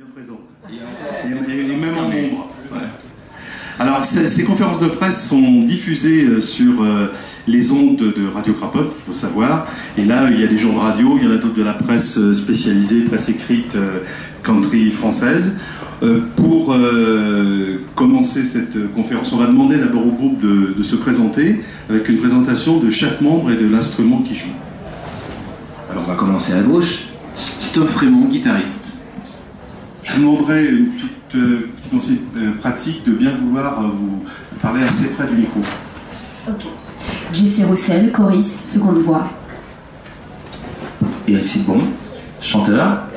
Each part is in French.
bien présent. Et même en nombre. Ouais. Alors, ces conférences de presse sont diffusées sur les ondes de Radio Crapote, il faut savoir. Et là, il y a des gens de radio, il y en a d'autres de la presse spécialisée, presse écrite, country française. Pour commencer cette conférence, on va demander d'abord au groupe de se présenter avec une présentation de chaque membre et de l'instrument qui joue. Alors, on va commencer à gauche. Tom Frémont, guitariste. Je vous demanderai une petite conseil pratique de bien vouloir vous parler assez près du micro. Ok. Jessie Roussel, choriste, seconde voix. Eric Sidbon, chanteur,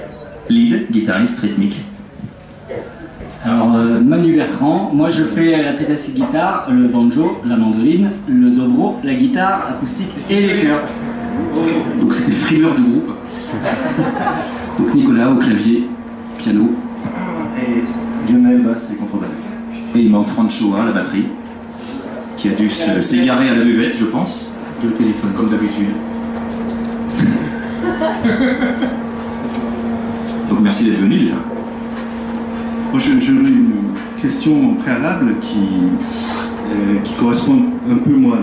lead, guitariste rythmique. Alors, Manu Bertrand, moi je fais la pédassique guitare, le banjo, la mandoline, le dobro, la guitare acoustique et les chœurs. Donc c'était le frimeur du groupe. Donc Nicolas au clavier, piano. Et Lionel, basse et contrebasse. Et il manque Francho à la batterie, qui a dû s'égarer à la buvette, je pense, et au téléphone comme d'habitude. Donc merci d'être venu déjà. J'aurais une question préalable qui correspond un peu moi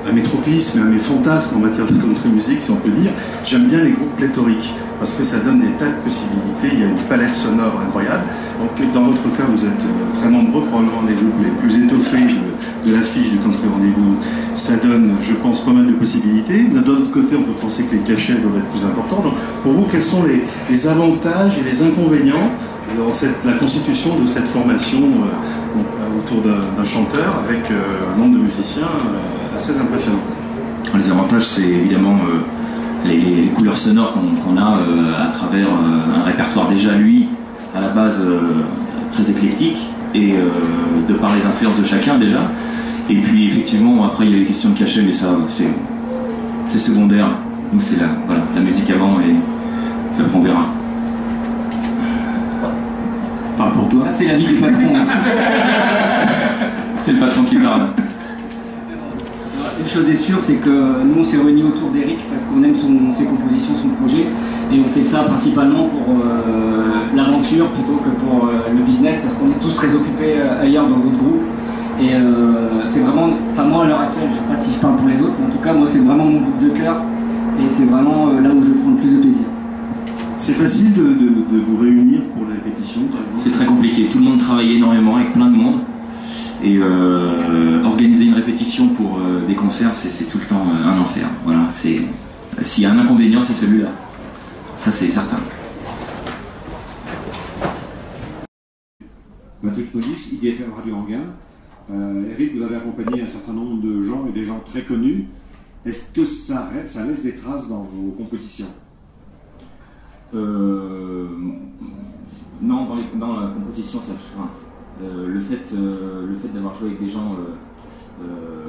à mes tropismes et à mes fantasmes en matière de country music, si on peut dire. J'aime bien les groupes pléthoriques parce que ça donne des tas de possibilités, il y a une palette sonore incroyable. Donc dans votre cas, vous êtes très nombreux, probablement des groupes les plus étoffés de l'affiche du Country Rendez-vous. Ça donne, je pense, pas mal de possibilités. D'un autre côté, on peut penser que les cachets doivent être plus importants. Donc pour vous, quels sont les avantages et les inconvénients dans la constitution de cette formation autour d'un chanteur avec un nombre de musiciens assez impressionnant? Les avantages, c'est évidemment les couleurs sonores qu'on a à travers un répertoire déjà, lui, à la base très éclectique, et de par les influences de chacun déjà. Et puis effectivement, après il y a les questions de cachet, mais ça c'est secondaire. Nous c'est la musique avant, et puis après on verra. Parle pour toi. Ça c'est la vie du patron. C'est le patron qui parle. Une chose est sûre, c'est que nous on s'est réunis autour d'Eric parce qu'on aime ses compositions, son projet, et on fait ça principalement pour l'aventure plutôt que pour le business, parce qu'on est tous très occupés ailleurs dans d'autres groupes. Et c'est vraiment, enfin moi à l'heure actuelle, je ne sais pas si je parle pour les autres, mais en tout cas moi c'est vraiment mon groupe de cœur, et c'est vraiment là où je prends le plus de plaisir. C'est facile de vous réunir pour les répétitions, par exemple? C'est très compliqué, tout le monde travaille énormément avec plein de monde. Et organiser une répétition pour des concerts, c'est tout le temps un enfer. Voilà, s'il y a un inconvénient, c'est celui-là. Ça, c'est certain. Patrick Police, IDFM Radio Anguin. Eric, vous avez accompagné un certain nombre de gens et des gens très connus. Est-ce que ça laisse des traces dans vos compositions? Non, dans la composition, ça le fait d'avoir joué avec des gens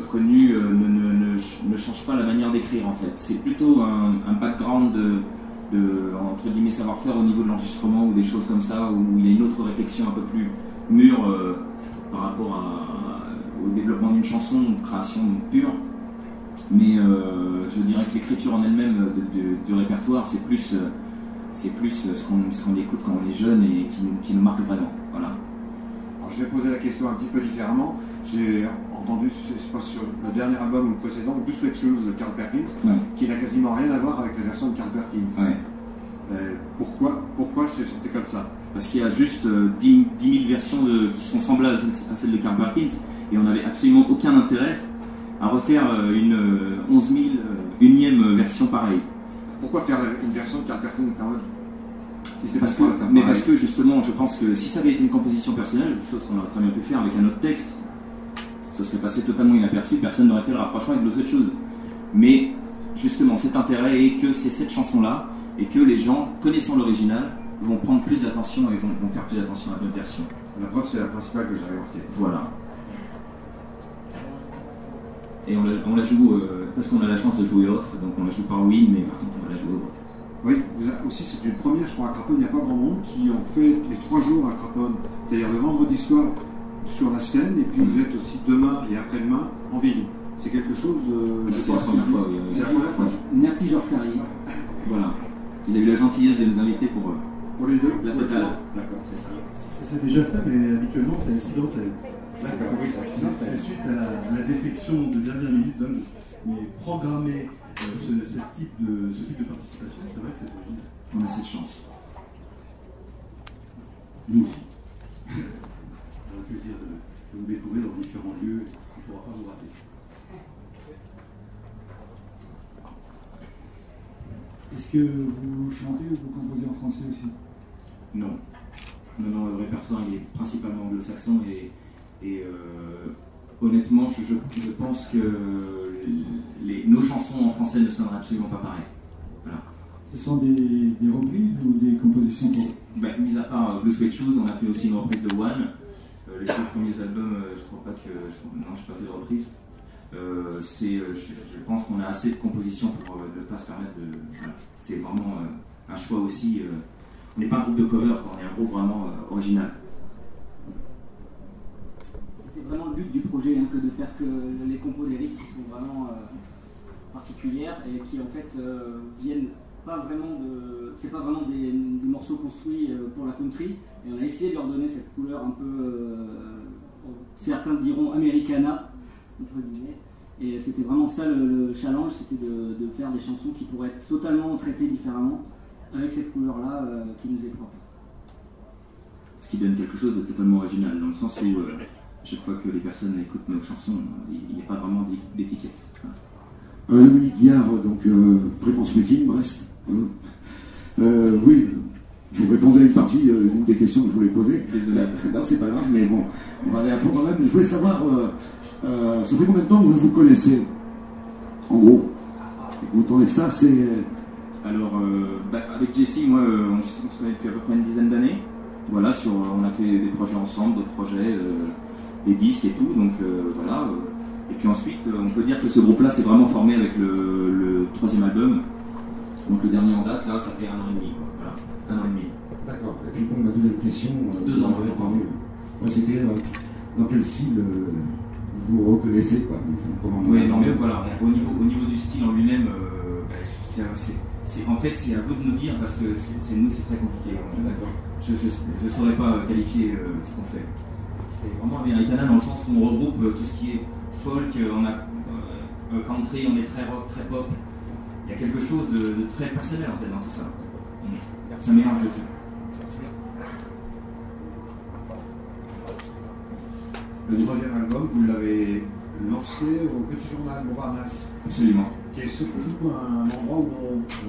connus ne change pas la manière d'écrire en fait. C'est plutôt un background de entre guillemets savoir-faire au niveau de l'enregistrement ou des choses comme ça, où il y a une autre réflexion un peu plus mûre par rapport au développement d'une chanson, de création pure. Mais je dirais que l'écriture en elle-même du répertoire, c'est plus ce qu'on écoute quand on est jeune et qui nous marque vraiment. Voilà. Alors, je vais poser la question un petit peu différemment. J'ai entendu, je pense sur le dernier album ou le précédent, Blue Sweat Shoes de Carl Perkins, ouais, qui n'a quasiment rien à voir avec la version de Carl Perkins. Ouais. Pourquoi c'est sorti comme ça? Parce qu'il y a juste 10 000 versions qui sont semblables à celle de Carl Perkins, et on n'avait absolument aucun intérêt à refaire une 11 000 unième version pareille. Pourquoi faire une version de Carl Perkins quand même? Si c'est parce que justement, je pense que si ça avait été une composition personnelle, chose qu'on aurait très bien pu faire avec un autre texte, ça serait passé totalement inaperçu, personne n'aurait fait le rapprochement avec d'autres choses. Mais justement, cet intérêt est que c'est cette chanson-là, et que les gens, connaissant l'original, vont prendre plus d'attention et vont faire plus attention à notre version. La preuve, c'est la principale que j'avais remarquée. Voilà. Et on la joue, parce qu'on a la chance de jouer off, donc on la joue par win, mais par contre on va la jouer off. Oui, aussi c'est une première, je crois, à Craponne, il n'y a pas grand monde qui ont fait les 3 jours à Craponne, c'est-à-dire le vendredi soir sur la scène, et puis vous êtes aussi demain et après-demain en ville. C'est quelque chose... c'est la première fois, oui. C'est la première fois. Merci Georges Carrier. Voilà. Il a eu la gentillesse de nous inviter pour Pour les deux? La totale. D'accord. C'est ça. Ça s'est déjà fait, mais habituellement c'est accidentel. D'accord, oui, c'est accidentel. C'est suite à la défection de dernière minute, donc, mais programmer ce type de participation, c'est vrai que c'est original. On a cette chance. Nous aussi. On a le plaisir de vous découvrir dans différents lieux, on ne pourra pas vous rater. Est-ce que vous chantez ou vous composez en français aussi? Non. Non, le répertoire il est principalement anglo-saxon et honnêtement, je pense que nos chansons en français ne sonneraient absolument pas pareil. Voilà. Ce sont des reprises ou des compositions Mis à part Blue Suede Shoes, on a fait aussi une reprise de One. Les deux premiers albums, je crois pas que. Non, j'ai pas fait de reprise. Je pense qu'on a assez de compositions pour ne pas se permettre de. Voilà. C'est vraiment un choix aussi. On n'est pas un groupe de cover, on est un groupe vraiment original. C'était vraiment le but du projet, hein, que de faire que les compos d'Eric qui sont vraiment particulières et qui en fait viennent pas vraiment de. C'est pas vraiment des morceaux construits pour la country, et on a essayé de leur donner cette couleur un peu. Certains diront americana, entre guillemets. Et c'était vraiment ça le challenge, c'était de faire des chansons qui pourraient être totalement traitées différemment, avec cette couleur-là qui nous est propre. Ce qui donne quelque chose de totalement original, dans le sens où chaque fois que les personnes écoutent nos chansons, il n'y a pas vraiment d'étiquette. Dominique Guillard, donc Fréquence Meeting, Brest. Oui, je vous répondais à une partie d'une des questions que je voulais poser. Désolé. Non, c'est pas grave, mais bon, on va aller à fond quand même. Je voulais savoir, ça fait combien de temps que vous vous connaissez? En gros, vous tournez ça, c'est... Alors, avec Jesse, moi, on se connaît depuis à peu près une dizaine d'années. Voilà, on a fait des projets ensemble, d'autres projets, des disques et tout, donc voilà. Et puis ensuite, on peut dire que ce groupe-là s'est vraiment formé avec le troisième album. Donc le dernier en date, là, ça fait 1 an et demi. Quoi. Voilà, 1 an et demi. D'accord. Et puis bon, ma deuxième question... 2 ans. C'était dans quel style vous vous reconnaissez, quoi? Oui, non, mais voilà, au niveau du style en lui-même, en fait, c'est à vous de nous dire, parce que nous, c'est très compliqué. D'accord. Je ne saurais pas qualifier ce qu'on fait. C'est vraiment americana dans le sens où on regroupe tout ce qui est folk, on a country, on est très rock, très pop. Il y a quelque chose de très personnel en fait dans tout ça. C'est un mélange de tout. Le troisième album, vous l'avez lancé au Petit Journal Montparnasse. Absolument. Qui est surtout un endroit où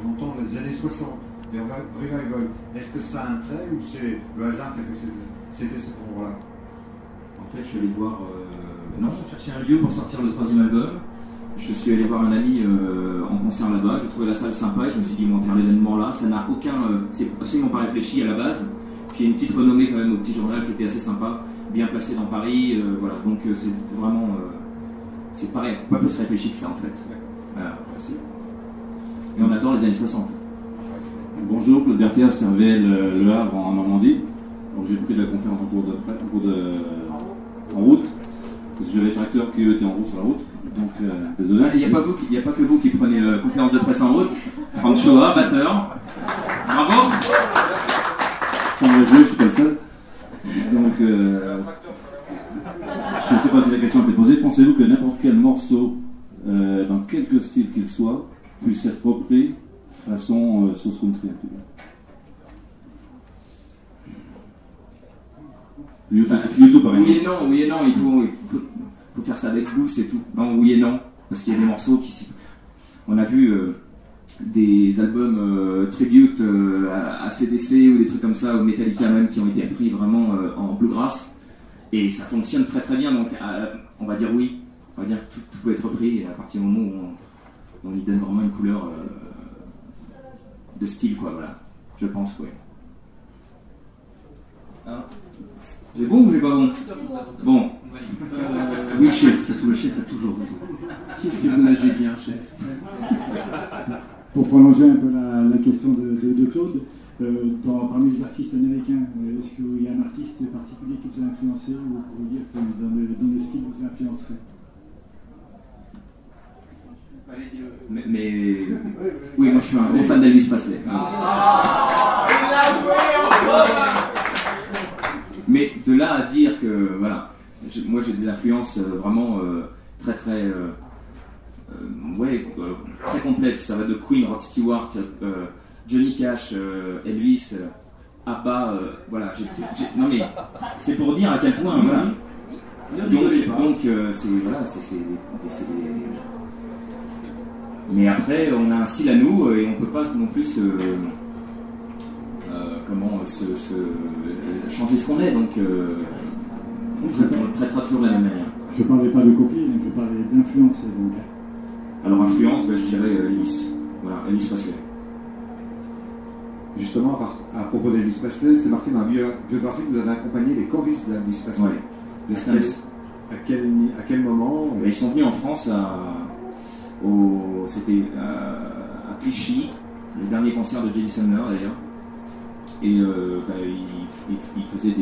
on entend les années 60, des revival. Est-ce que ça a un trait ou c'est le hasard qui a fait que c'était cet endroit-là? En fait, je suis allé voir. Non, on cherchait un lieu pour sortir le troisième album. Je suis allé voir un ami en concert là-bas. J'ai trouvé la salle sympa et je me suis dit, bon, faire l'événement là, ça n'a aucun. C'est absolument pas réfléchi à la base. Puis il y a une petite renommée quand même au Petit Journal qui était assez sympa, bien placé dans Paris. Voilà, donc c'est vraiment. C'est pareil, pas plus réfléchi que ça en fait. Voilà. Merci. Et on adore les années 60. Bonjour, Claude Berthier, CRVL Le Havre en Normandie. Donc j'ai pris de la conférence en route, parce que j'avais des tracteurs qui eux étaient en route sur la route. Donc désolé. Il n'y a pas que vous qui prenez conférence de presse en route. Franck Choa, batteur. Bravo. Sans me jouer, je suis pas le seul. Donc je ne sais pas si la question a été posée. Pensez-vous que n'importe quel morceau, dans quelque style qu'il soit, puisse être repris façon sauce country un petit peu? YouTube, par exemple. Oui et non, il faut faire ça avec vous, c'est tout. Non, oui et non, parce qu'il y a des morceaux qui... On a vu des albums tribute à CDC ou des trucs comme ça, ou Metallica même, qui ont été pris vraiment en bluegrass, et ça fonctionne très très bien, donc on va dire oui, on va dire que tout peut être repris, et à partir du moment où on y donne vraiment une couleur de style, quoi, voilà, je pense, ouais. Hein? J'ai bon ou j'ai pas bon? Bon. Oui, chef, parce que le chef a toujours raison. Qu'est-ce que vous nagez bien, chef? Pour prolonger un peu la question de Claude, parmi les artistes américains, est-ce qu'il y a un artiste particulier qui vous a influencé, ou vous pouvez dire que dans le style vous influencerait? Mais oui, moi je suis un gros fan d'Elvis Presley. Mais de là à dire que, voilà, moi j'ai des influences vraiment très très très complètes. Ça va de Queen, Rod Stewart, Johnny Cash, Elvis, ABBA, voilà. Non mais c'est pour dire à quel point, voilà. Donc c'est voilà, c'est mais après on a un style à nous et on peut pas non plus changer ce qu'on est, donc on le traitera toujours de la même manière. Je parlais pas de copie, je parlais d'influence. Donc. Alors influence, je dirais Elvis. Voilà, Elvis Presley. Justement, à propos d'Elvis Presley, c'est marqué dans la biographie que vous avez accompagné les choristes d'Elvis Presley. Ouais, les Stones. À quel moment Ils sont venus en France c'était à Clichy, le dernier concert de Jelly Sumner d'ailleurs. Et ils faisaient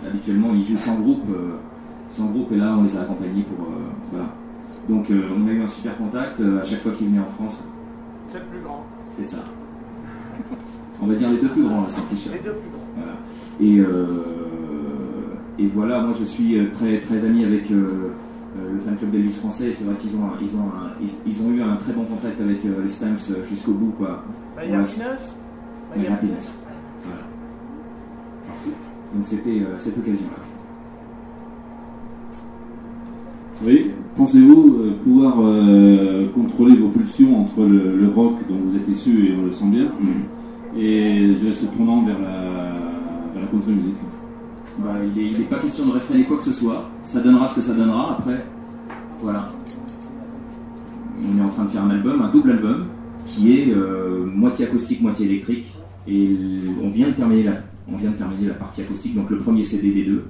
habituellement ils jouaient sans groupe, et là on les a accompagnés pour voilà. Donc on a eu un super contact à chaque fois qu'ils venaient en France. C'est le plus grand. C'est ça. On va dire les deux plus grands là sur le t-shirt. Les deux plus grands. Voilà. Et voilà, moi je suis très très ami avec le fan club d'Elvis français, et c'est vrai qu'ils ont eu un très bon contact avec les Stamps jusqu'au bout, quoi. My Happiness. My Happiness. Voilà. Merci. Donc c'était cette occasion-là. Oui, pensez-vous pouvoir contrôler vos pulsions entre le rock dont vous êtes issu, et on le sent bien, et se tournant vers la country music? Il n'est pas question de réfréner quoi que ce soit, ça donnera ce que ça donnera, après, voilà. On est en train de faire un double album, qui est moitié acoustique, moitié électrique, et on vient de terminer la partie acoustique, donc le premier CD des deux.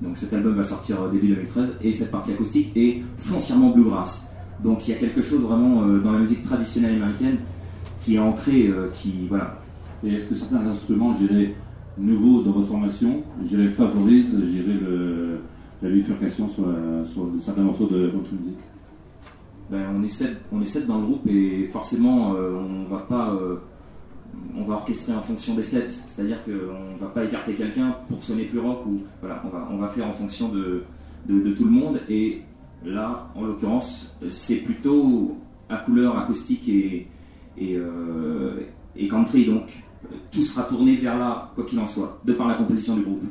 Donc cet album va sortir début 2013, et cette partie acoustique est foncièrement bluegrass. Donc il y a quelque chose vraiment dans la musique traditionnelle américaine qui est ancré, voilà. Et est-ce que certains instruments, je dirais, nouveaux dans votre formation, favorisent la bifurcation sur certains morceaux de country music? On est 7 dans le groupe, et forcément on va orchestrer en fonction des 7, c'est-à-dire qu'on ne va pas écarter quelqu'un pour sonner plus rock, ou voilà, on va faire en fonction de tout le monde, et là en l'occurrence c'est plutôt à couleur acoustique et country, donc tout sera tourné vers là, quoi qu'il en soit, de par la composition du groupe.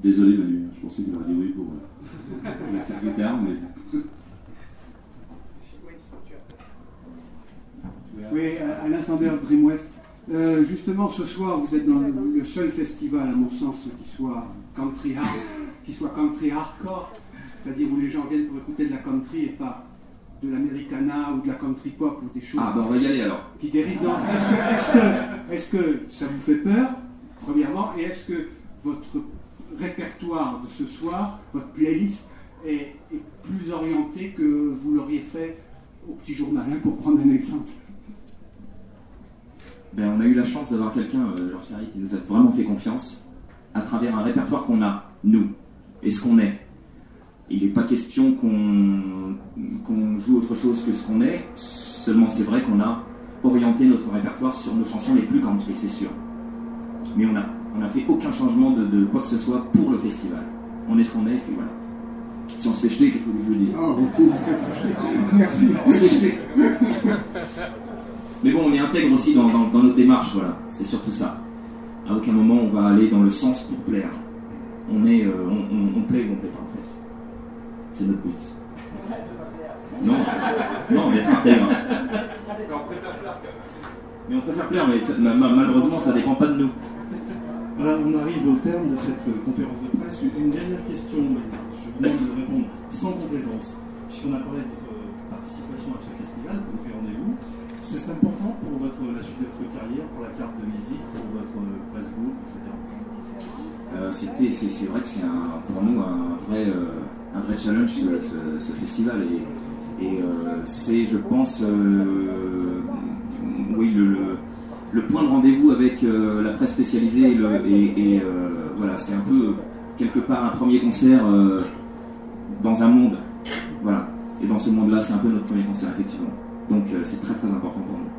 Désolé Manu, je pensais qu'il aurait dit oui pour la secrétaire, mais... Oui, Alain Sanders, Dream West. Justement, ce soir, vous êtes dans le seul festival, à mon sens, qui soit country hardcore, c'est-à-dire où les gens viennent pour écouter de la country et pas de l'Americana ou de la country pop ou des choses. Ah, on va y aller alors. Qui dérivent dans. Est-ce que ça vous fait peur, premièrement, et est-ce que votre répertoire de ce soir, votre playlist, est plus orienté que vous l'auriez fait au Petit Journal, pour prendre un exemple? On a eu la chance d'avoir quelqu'un, Georges Carry, qui nous a vraiment fait confiance à travers un répertoire qu'on a, nous, et ce qu'on est. Il n'est pas question qu'on joue autre chose que ce qu'on est, seulement c'est vrai qu'on a orienté notre répertoire sur nos chansons les plus country, c'est sûr. Mais on n'a fait aucun changement de quoi que ce soit pour le festival. On est ce qu'on est, et puis voilà. Si on se fait jeter, qu'est-ce que vous voulez dire? Oh, beaucoup, vous faites toucher. Merci. On se fait jeter. Mais bon, on est intègre aussi dans notre démarche, voilà. C'est surtout ça. À aucun moment on va aller dans le sens pour plaire. On plaît ou on plaît pas, en fait. C'est notre but. Non, d'être intègre. Mais on préfère plaire, mais malheureusement ça dépend pas de nous. Voilà, on arrive au terme de cette conférence de presse. Une dernière question, mais je vous demande de répondre sans complaisance, puisqu'on a parlé de votre participation à ce festival, Country Rendez-vous. C'est important pour la suite de votre carrière, pour la carte de visite, pour votre pressbook, etc. C'est vrai que c'est pour nous un vrai challenge ce festival, et c'est, je pense, oui, le point de rendez-vous avec la presse spécialisée, voilà, c'est un peu quelque part un premier concert dans un monde, voilà, et dans ce monde-là c'est un peu notre premier concert, effectivement, donc c'est très très important pour nous.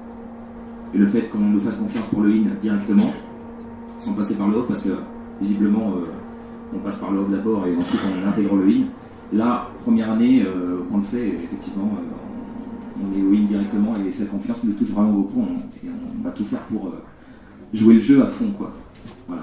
Et le fait qu'on nous fasse confiance pour le in directement, sans passer par le off, parce que visiblement on passe par le off d'abord et ensuite on intègre le in. Là, première année qu'on le fait, effectivement, on est au in directement et cette confiance nous touche vraiment beaucoup et on va tout faire pour jouer le jeu à fond, quoi. Voilà.